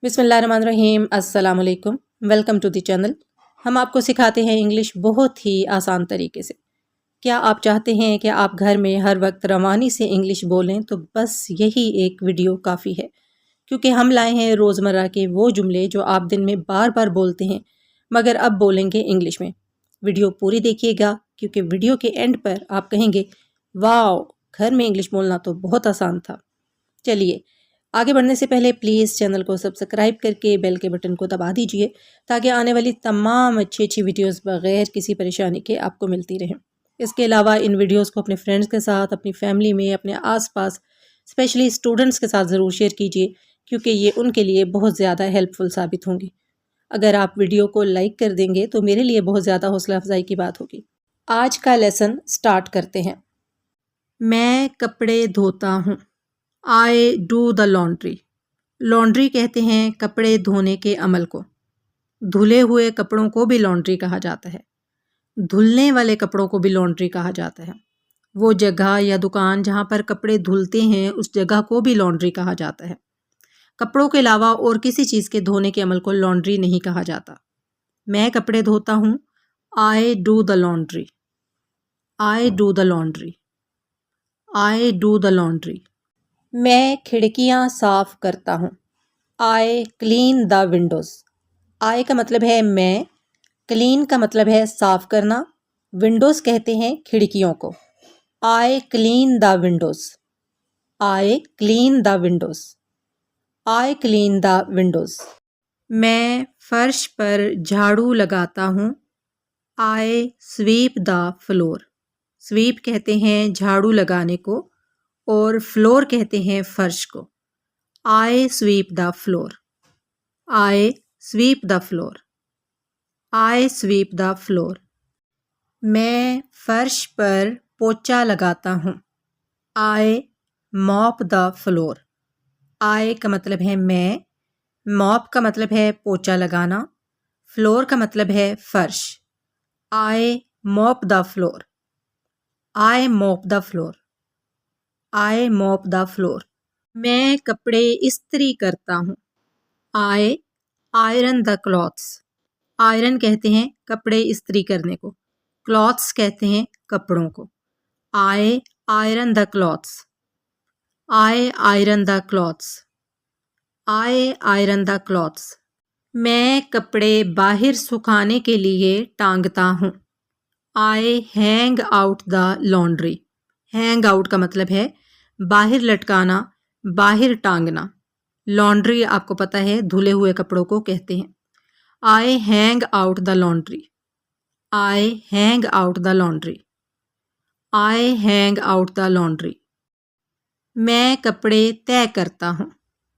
बिस्मिल्लाहिर्रहमानिर्रहीम अस्सलाम वालेकुम। Welcome to the channel. हम आपको सिखाते हैं इंग्लिश बहुत ही आसान तरीके से। क्या आप चाहते हैं कि आप घर में हर वक्त रवानी से इंग्लिश बोलें, तो बस यही एक वीडियो काफ़ी है। क्योंकि हम लाए हैं रोज़मर्रा के वो जुमले जो आप दिन में बार बार बोलते हैं, मगर अब बोलेंगे इंग्लिश में। वीडियो पूरी देखिएगा, क्योंकि वीडियो के एंड पर आप कहेंगे वाओ, घर में इंग्लिश बोलना तो बहुत आसान था। चलिए, आगे बढ़ने से पहले प्लीज़ चैनल को सब्सक्राइब करके बेल के बटन को दबा दीजिए, ताकि आने वाली तमाम अच्छी अच्छी वीडियोस बगैर किसी परेशानी के आपको मिलती रहें। इसके अलावा इन वीडियोस को अपने फ्रेंड्स के साथ, अपनी फैमिली में, अपने आसपास, स्पेशली स्टूडेंट्स के साथ ज़रूर शेयर कीजिए, क्योंकि ये उनके लिए बहुत ज़्यादा हेल्पफुल साबित होंगी। अगर आप वीडियो को लाइक कर देंगे तो मेरे लिए बहुत ज़्यादा हौसला अफजाई की बात होगी। आज का लेसन स्टार्ट करते हैं। मैं कपड़े धोता हूँ। I do the laundry. Laundry कहते हैं कपड़े धोने के अमल को। धुले हुए कपड़ों को भी लॉन्ड्री कहा जाता है। धुलने वाले कपड़ों को भी लॉन्ड्री कहा जाता है। वो जगह या दुकान जहाँ पर कपड़े धुलते हैं, उस जगह को भी लॉन्ड्री कहा जाता है। कपड़ों के अलावा और किसी चीज़ के धोने के अमल को लॉन्ड्री नहीं कहा जाता। मैं कपड़े धोता हूँ। I do the laundry. I do the laundry. I do the laundry. मैं खिड़कियाँ साफ करता हूँ। I clean the windows. I का मतलब है मैं, क्लीन का मतलब है साफ करना, विंडोज़ कहते हैं खिड़कियों को। आई clean the windows. I clean the windows. I clean the Windows. मैं फर्श पर झाड़ू लगाता हूँ। आई स्वीप द फ्लोर। स्वीप कहते हैं झाड़ू लगाने को, और फ्लोर कहते हैं फर्श को। I sweep the floor. I sweep the floor. I sweep the floor. मैं फर्श पर पोछा लगाता हूँ। I mop the floor. I का मतलब है मैं, मॉप का मतलब है पोछा लगाना, फ्लोर का मतलब है फर्श। I mop the floor. I mop the floor. I mop the floor. मैं कपड़े इस्त्री करता हूँ। I iron the clothes. Iron कहते हैं कपड़े इस्त्री करने को, क्लॉथ्स कहते हैं कपड़ों को। I iron the clothes. I iron the clothes. I iron the clothes. मैं कपड़े बाहर सुखाने के लिए टांगता हूँ। I hang out the laundry. Hang out का मतलब है बाहर लटकाना, बाहर टांगना। लॉन्ड्री आपको पता है धुले हुए कपड़ों को कहते हैं। आई hang out the laundry. I hang out the laundry. I hang out the laundry. मैं कपड़े तय करता हूँ।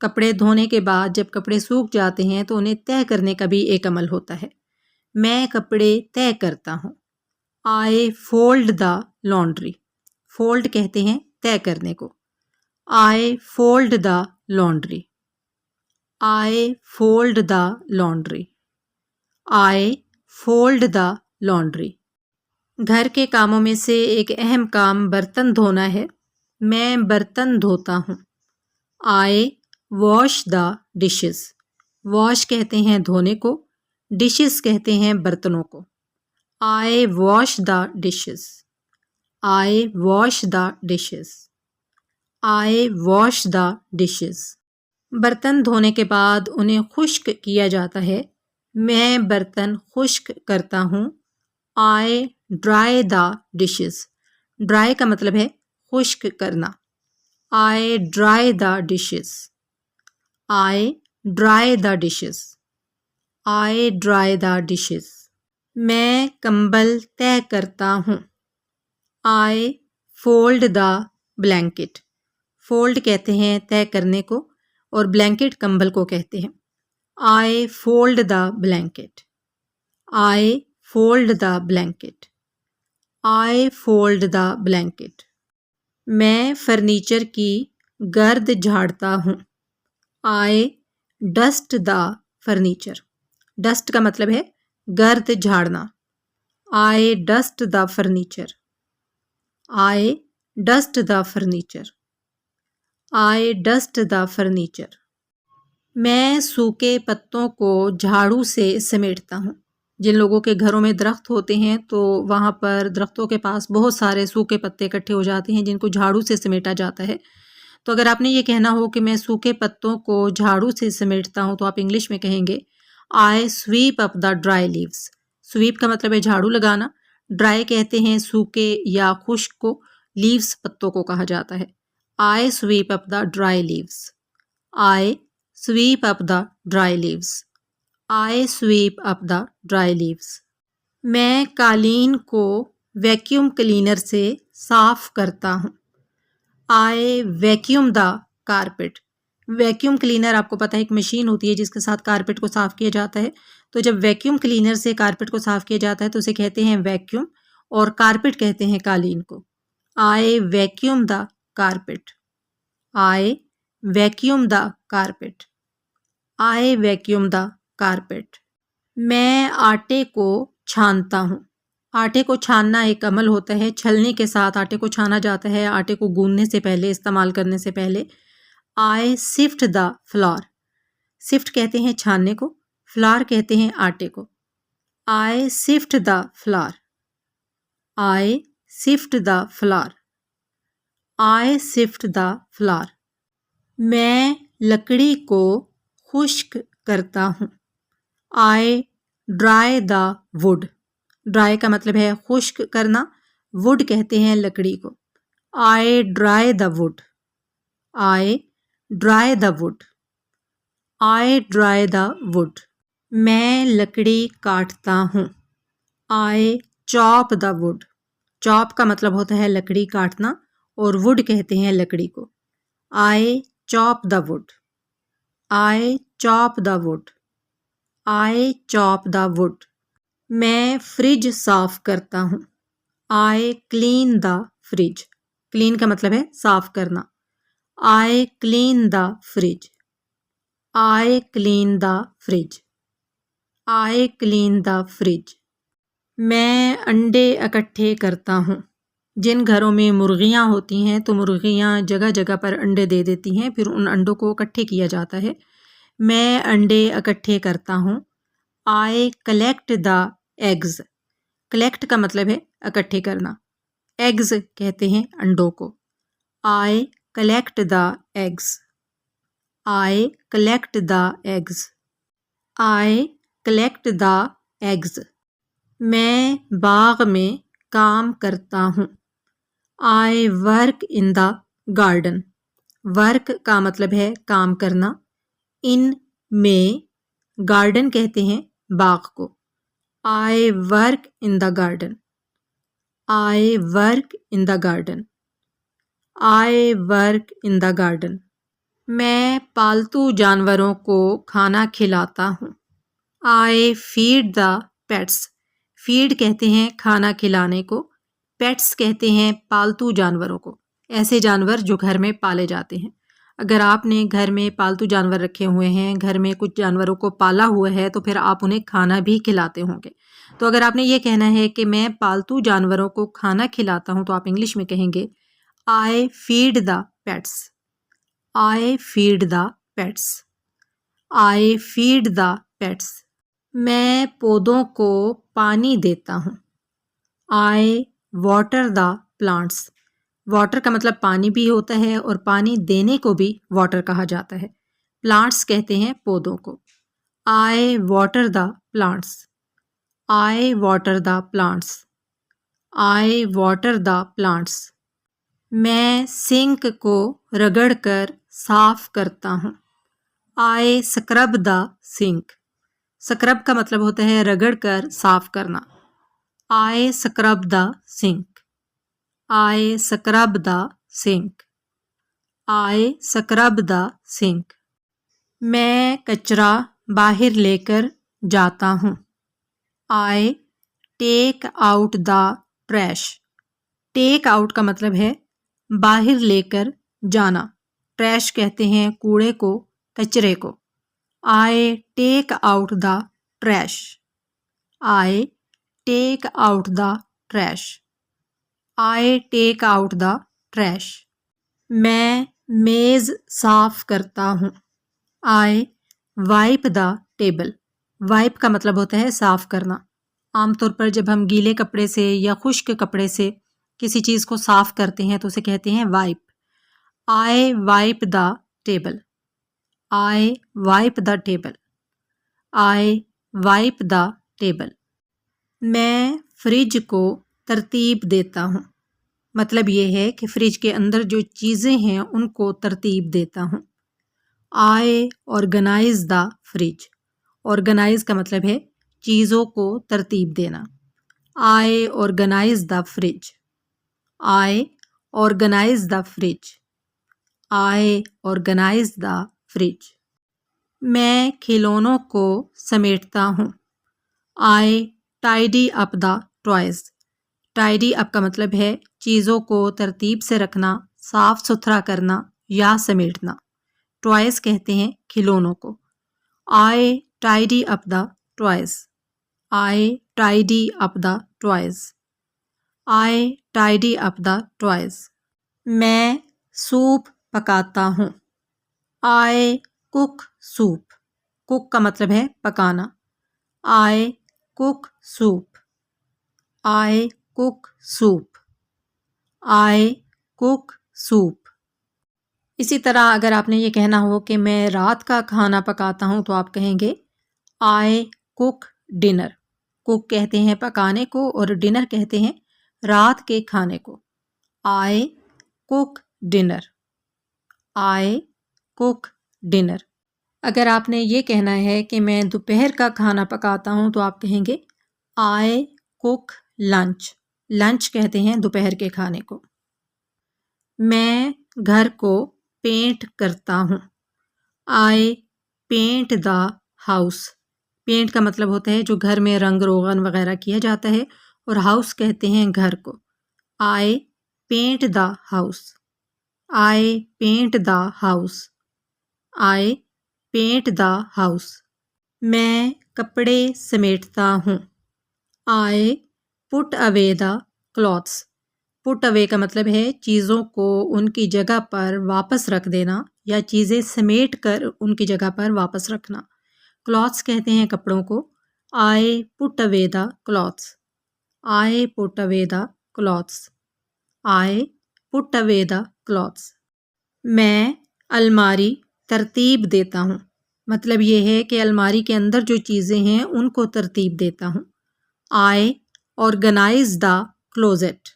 कपड़े धोने के बाद जब कपड़े सूख जाते हैं तो उन्हें तय करने का भी एक अमल होता है। मैं कपड़े तय करता हूँ। I fold the laundry. Fold कहते हैं तय करने को। I fold the laundry. I fold the laundry. I fold the laundry. घर के कामों में से एक अहम काम बर्तन धोना है। मैं बर्तन धोता हूँ। I wash the dishes. Wash कहते हैं धोने को, डिशेस कहते हैं बर्तनों को। I wash the dishes. I wash the dishes. I wash the dishes. बर्तन धोने के बाद उन्हें खुश्क किया जाता है। मैं बर्तन खुश्क करता हूँ। I dry the dishes. Dry का मतलब है खुश्क करना। I dry the dishes. I dry the dishes. I dry the dishes. मैं कंबल तय करता हूँ। I fold the blanket. Fold कहते हैं तय करने को, और ब्लैंकेट कंबल को कहते हैं। I fold the blanket. I fold the blanket. I fold the blanket. मैं फर्नीचर की गर्द झाड़ता हूँ। I dust the furniture. Dust का मतलब है गर्द झाड़ना। I dust the furniture. I dust the furniture. I dust the furniture. मैं सूखे पत्तों को झाड़ू से समेटता हूँ। जिन लोगों के घरों में दरख्त होते हैं तो वहाँ पर दरख्तों के पास बहुत सारे सूखे पत्ते इकट्ठे हो जाते हैं जिनको झाड़ू से समेटा जाता है। तो अगर आपने ये कहना हो कि मैं सूखे पत्तों को झाड़ू से समेटता हूँ तो आप इंग्लिश में कहेंगे I sweep up the dry leaves. Sweep का मतलब है झाड़ू लगाना, ड्राई कहते हैं सूखे या खुश्क को, लीव्स पत्तों को कहा जाता है। I sweep up the dry leaves. I sweep up the dry leaves. I sweep up the dry leaves. मैं कालीन को वैक्यूम क्लीनर से साफ करता हूँ। I vacuum the carpet. Vacuum cleaner आपको पता है एक मशीन होती है जिसके साथ कारपेट को साफ किया जाता है। तो जब वैक्यूम क्लीनर से कारपेट को साफ किया जाता है तो उसे कहते हैं वैक्यूम, और कारपेट कहते हैं कालीन को। I vacuum the carpet. I vacuum the carpet. I vacuum the carpet. मैं आटे को छानता हूँ। आटे को छानना एक अमल होता है, छलनी के साथ आटे को छाना जाता है आटे को गूंदने से पहले, इस्तेमाल करने से पहले। I sift the flour. Sift कहते हैं छानने को, फ्लावर कहते हैं आटे को। I sift the flour. I sift the flour. I sift the flour. मैं लकड़ी को खुश्क करता हूँ। I dry the would. Dry का मतलब है खुश्क करना, वुड कहते हैं लकड़ी को। I dry the wood. I dry the wood. I dry the wood. मैं लकड़ी काटता हूँ। I chop the wood. Chop का मतलब होता है लकड़ी काटना, और वुड कहते हैं लकड़ी को। आई chop the wood. I chop the wood. I chop the wood. मैं फ्रिज साफ करता हूँ। I clean the fridge. Clean का मतलब है साफ करना। आई clean the fridge. I clean the fridge. I clean the fridge. मैं अंडे इकट्ठे करता हूँ। जिन घरों में मुर्गियाँ होती हैं तो मुर्गियाँ जगह जगह पर अंडे दे देती हैं, फिर उन अंडों को इकट्ठे किया जाता है। मैं अंडे इकट्ठे करता हूँ। I collect the eggs. Collect का मतलब है इकट्ठे करना, एग्स कहते हैं अंडों को। I collect the eggs. I collect the eggs. I collect the eggs. मैं बाग में काम करता हूँ। I work in the garden. Work का मतलब है काम करना, इन में गार्डन कहते हैं बाग को। I work in the garden. I work in the garden. I work in the garden. मैं पालतू जानवरों को खाना खिलाता हूँ। I feed the pets. Feed कहते हैं खाना खिलाने को, पेट्स कहते हैं पालतू जानवरों को, ऐसे जानवर जो घर में पाले जाते हैं। अगर आपने घर में पालतू जानवर रखे हुए हैं, घर में कुछ जानवरों को पाला हुआ है, तो फिर आप उन्हें खाना भी खिलाते होंगे। तो अगर आपने ये कहना है कि मैं पालतू जानवरों को खाना खिलाता हूँ तो आप इंग्लिश में कहेंगे I feed the pets. I feed the pets. I feed the pets. मैं पौधों को पानी देता हूँ। आई वाटर द प्लांट्स। वाटर का मतलब पानी भी होता है और पानी देने को भी वाटर कहा जाता है। प्लांट्स कहते हैं पौधों को। I water the plants. I water the plants. I water the plants. मैं सिंक को रगड़ कर साफ करता हूँ। I scrub the sink. Scrub का मतलब होता है रगड़ कर साफ करना। I scrub the sink. I scrub the sink. I scrub the sink. मैं कचरा बाहर लेकर जाता हूँ। I take out the trash. Take out का मतलब है बाहर लेकर जाना। ट्रैश कहते हैं कूड़े को, कचरे को। I take out the trash. I take out the trash. I take out the trash. मैं मेज़ साफ करता हूँ। I wipe the table. Wipe का मतलब होता है साफ करना। आमतौर पर जब हम गीले कपड़े से या खुश्क कपड़े से किसी चीज़ को साफ करते हैं तो उसे कहते हैं wipe. I wipe the table. I wipe the table. I wipe the table. मैं फ्रिज को तरतीब देता हूँ। मतलब ये है कि फ्रिज के अंदर जो चीज़ें हैं उनको तरतीब देता हूँ। I organise the fridge. Organise का मतलब है चीज़ों को तरतीब देना। I organise the fridge. I organise the fridge. I organise the fridge. मैं खिलौनों को समेटता हूँ। I tidy up the toys. Tidy up का मतलब है चीज़ों को तरतीब से रखना, साफ सुथरा करना या समेटना। टॉयज कहते हैं खिलौनों को। I tidy up the toys. I tidy up the toys. I tidy up the toys. मैं सूप पकाता हूँ। I cook soup. कुक का मतलब है पकाना। I cook soup. I cook soup. I cook soup. इसी तरह अगर आपने ये कहना हो कि मैं रात का खाना पकाता हूँ तो आप कहेंगे आई कुक डिनर। कुक कहते हैं पकाने को और डिनर कहते हैं रात के खाने को। I cook dinner. I cook dinner. अगर आपने ये कहना है कि मैं दोपहर का खाना पकाता हूँ तो आप कहेंगे आई कुक लंच। लंच कहते हैं दोपहर के खाने को। मैं घर को पेंट करता हूँ। आई पेंट द हाउस। पेंट का मतलब होता है जो घर में रंग रोगन वगैरह किया जाता है और हाउस कहते हैं घर को। I paint the house. I paint the house. I paint the house. मैं कपड़े समेटता हूँ। I put away the clothes. Put away का मतलब है चीज़ों को उनकी जगह पर वापस रख देना या चीज़ें समेट कर उनकी जगह पर वापस रखना। क्लॉथ्स कहते हैं कपड़ों को। आई put away the clothes. I put away the clothes. I put away the clothes. मैं अलमारी तरतीब देता हूँ। मतलब ये है कि अलमारी के अंदर जो चीज़ें हैं उनको तरतीब देता हूँ। I organise the closet.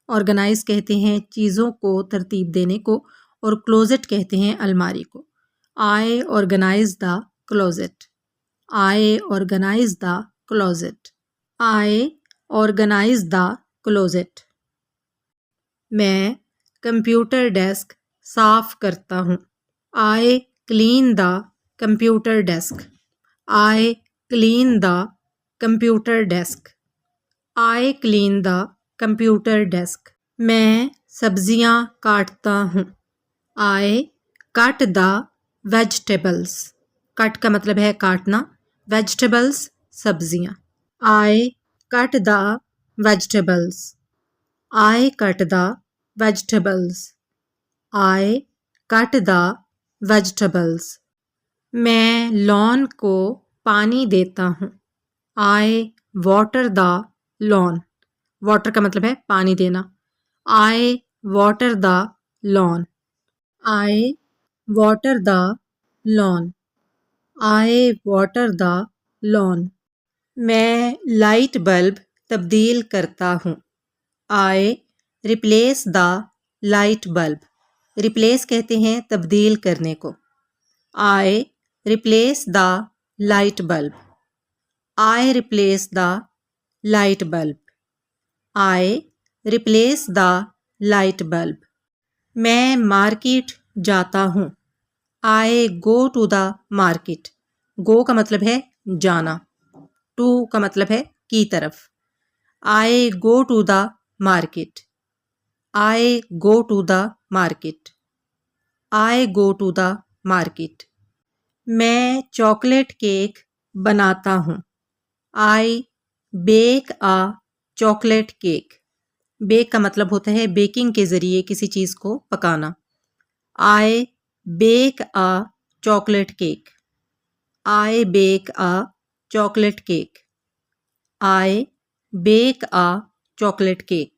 Organise कहते हैं चीज़ों को तरतीब देने को और क्लोजेट कहते हैं अलमारी को। I organise the closet. I organise the closet. I organise the closet. मैं कंप्यूटर डेस्क साफ करता हूँ। I clean the computer desk. I clean the computer desk. I clean the computer desk. मैं सब्जियां काटता हूँ। I cut the vegetables. Cut का मतलब है काटना, वेजिटेबल्स सब्जियां। I cut the vegetables. I cut the vegetables. I cut the vegetables. मैं लॉन को पानी देता हूँ। आई वाटर द लॉन। वाटर का मतलब है पानी देना। I water the lawn. I water the lawn. I water the lawn. मैं लाइट बल्ब तब्दील करता हूँ। I replace the light bulb. Replace कहते हैं तब्दील करने को। I replace the light bulb. I replace the light bulb. I replace the light bulb. मैं मार्केट जाता हूँ। I go to the market. Go का मतलब है जाना, टू का मतलब है की तरफ। I go to the market. I go to the market. I go to the market. मैं चॉकलेट केक बनाता हूँ। I bake a chocolate cake. Bake का मतलब होता है बेकिंग के ज़रिए किसी चीज़ को पकाना। I bake a chocolate cake. I bake a chocolate cake. I bake a chocolate cake.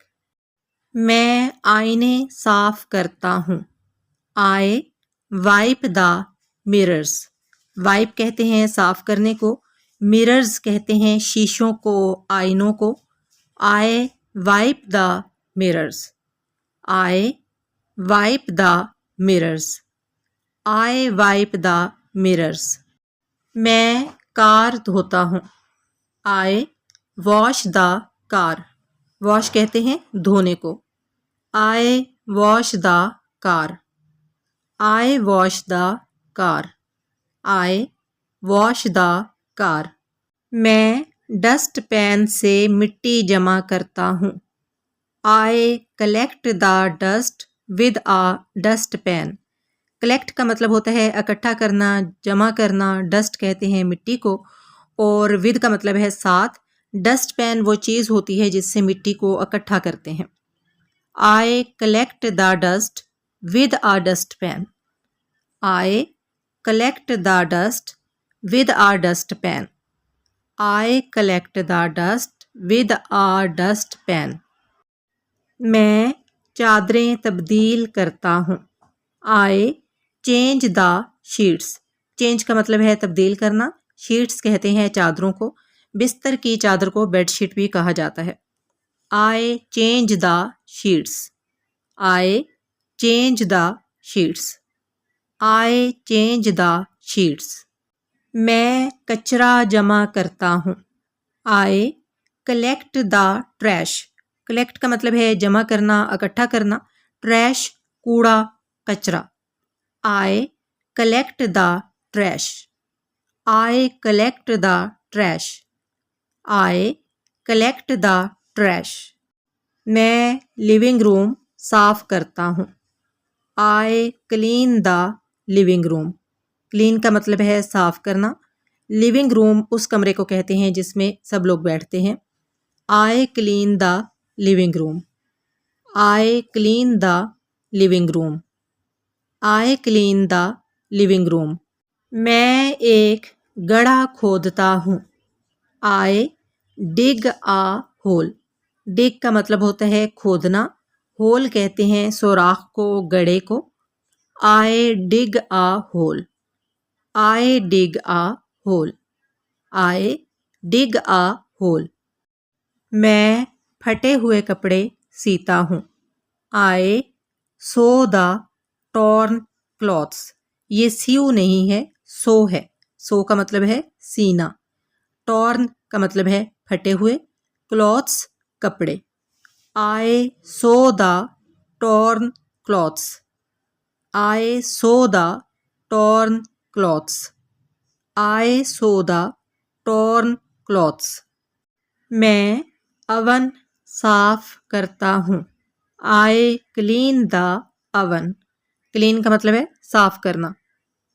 मैं आईने साफ करता हूँ. I wipe the mirrors. Wipe कहते हैं साफ करने को, मिरर्स कहते हैं शीशों को, आईनों को. I wipe the mirrors. I wipe the mirrors. I wipe the mirrors. मैं कार धोता हूँ. I wash the car. Wash कहते हैं धोने को. I wash the car. I wash the car. I wash the car. मैं डस्ट पैन से मिट्टी जमा करता हूँ. I collect the dust with a dust pan. Collect का मतलब होता है इकट्ठा करना, जमा करना. डस्ट कहते हैं मिट्टी को, और विद का मतलब है साथ. डस्ट पैन वो चीज़ होती है जिससे मिट्टी को इकट्ठा करते हैं. I collect the dust with a dust pan. I collect the dust with a dust pan. I collect the dust with a dust pan. मैं चादरें तब्दील करता हूँ. I change the sheets. Change का मतलब है तब्दील करना. शीट्स कहते हैं चादरों को. बिस्तर की चादर को बेडशीट भी कहा जाता है. I change the sheets. I change the sheets. I change the sheets. मैं कचरा जमा करता हूँ. I collect the trash. Collect का मतलब है जमा करना, इकट्ठा करना. ट्रैश कूड़ा, कचरा. I collect the trash. I collect the trash. I collect the trash. मैं लिविंग रूम साफ करता हूँ. I clean the living room. Clean का मतलब है साफ करना. लिविंग रूम उस कमरे को कहते हैं जिसमें सब लोग बैठते हैं. I clean the living room. I clean the living room. I clean the living room. मैं एक गड्ढा खोदता हूँ. I dig a hole. dig का मतलब होता है खोदना. होल कहते हैं सुराख को, गड्ढे को. I dig a hole. I dig a hole. I dig a hole. मैं फटे हुए कपड़े सीता हूँ. I sew the torn clothes. ये सीव नहीं है, सो है. सो का मतलब है सीना. टॉर्न का मतलब है फटे हुए. क्लॉथ्स कपड़े. I sew the torn clothes. I sew the torn clothes. I sew the torn clothes. मैं अवन साफ करता हूँ. I clean the oven. Clean का मतलब है साफ करना.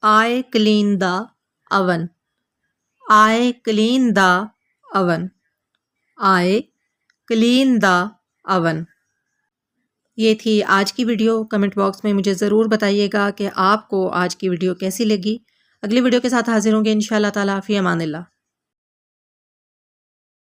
I clean the oven. I clean the oven. I clean the oven. ये थी आज की वीडियो. कमेंट बॉक्स में मुझे ज़रूर बताइएगा कि आपको आज की वीडियो कैसी लगी. अगली वीडियो के साथ हाजिर होंगे इंशाअल्लाह ताला. फ़ी अमानिल्लाह.